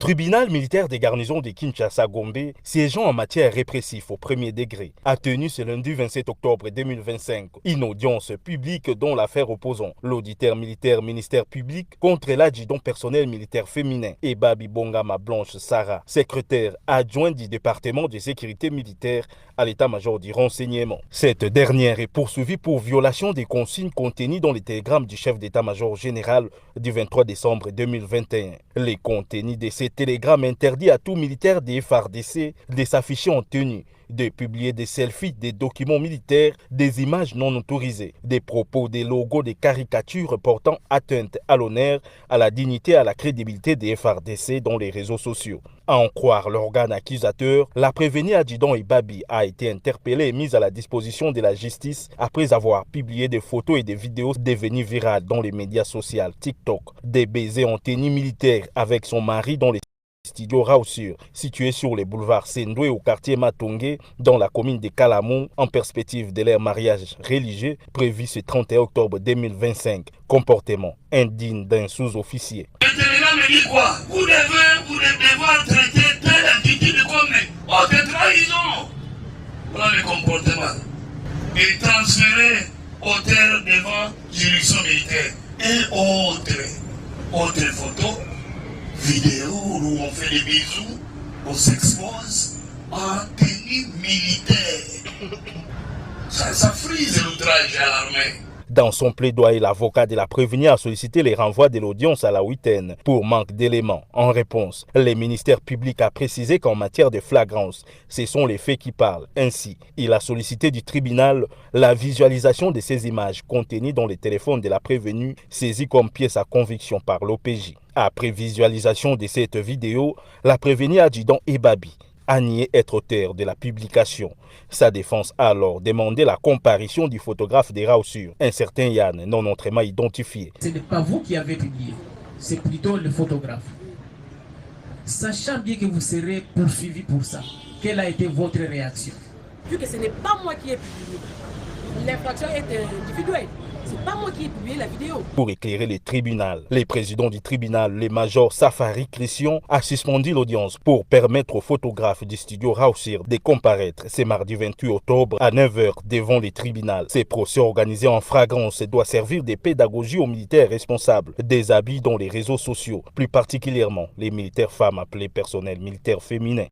Tribunal militaire des garnisons de Kinshasa-Gombe, siégeant en matière répressive au premier degré, a tenu ce lundi 27 octobre 2025 une audience publique dont l'affaire opposant l'auditeur militaire ministère public contre l'adjudant personnel militaire féminin et Babi Bongama Blanche Sarah, secrétaire adjoint du département de sécurité militaire à l'état-major du renseignement. Cette dernière est poursuivie pour violation des consignes contenues dans les télégrammes du chef d'état-major général du 23 décembre 2021. Les contenus de ces télégrammes interdit à tout militaire des FARDC de s'afficher en tenue, de publier des selfies, des documents militaires, des images non autorisées, des propos, des logos, des caricatures portant atteinte à l'honneur, à la dignité, à la crédibilité des FARDC dans les réseaux sociaux. À en croire l'organe accusateur, la prévenue adjudant Babi a été interpellée et mise à la disposition de la justice après avoir publié des photos et des vidéos devenues virales dans les médias sociaux TikTok. Des baisers en tenue militaire avec son mari dans les studios Rausur, situé sur les boulevards Sendoué au quartier Matongé, dans la commune de Kalamon, en perspective de leur mariage religieux prévu ce 31 octobre 2025. Comportement indigne d'un sous-officier. Le télégramme me dit quoi? Vous devez devoir traiter telle attitude comme de trahison. Voilà le comportement. Et transférer auteur devant juridiction militaire. Et autre photo, vidéo où on fait des bisous, on s'expose en tenue militaire. Ça frise l'outrage à l'armée. Dans son plaidoyer, l'avocat de la prévenue a sollicité les renvois de l'audience à la huitaine pour manque d'éléments. En réponse, le ministère public a précisé qu'en matière de flagrance, ce sont les faits qui parlent. Ainsi, il a sollicité du tribunal la visualisation de ces images contenues dans les téléphones de la prévenue, saisies comme pièce à conviction par l'OPJ. Après visualisation de cette vidéo, la prévenue adjudant Babi a nié être auteur de la publication. Sa défense a alors demandé la comparution du photographe des Rausur, un certain Yann, non autrement identifié. Ce n'est pas vous qui avez publié, c'est plutôt le photographe. Sachant bien que vous serez poursuivi pour ça, quelle a été votre réaction? Vu que ce n'est pas moi qui ai publié, l'infraction est individuelle. C'est pas moi qui ai publié la vidéo. Pour éclairer le tribunal, le président du tribunal, le major Safari Christian, a suspendu l'audience pour permettre aux photographes du studio Rausir de comparaître ce mardi 28 octobre à 9 h devant le tribunal. Ces procès organisés en flagrance doivent servir de pédagogie aux militaires responsables des abus dans les réseaux sociaux, plus particulièrement les militaires femmes appelées personnel militaire féminin.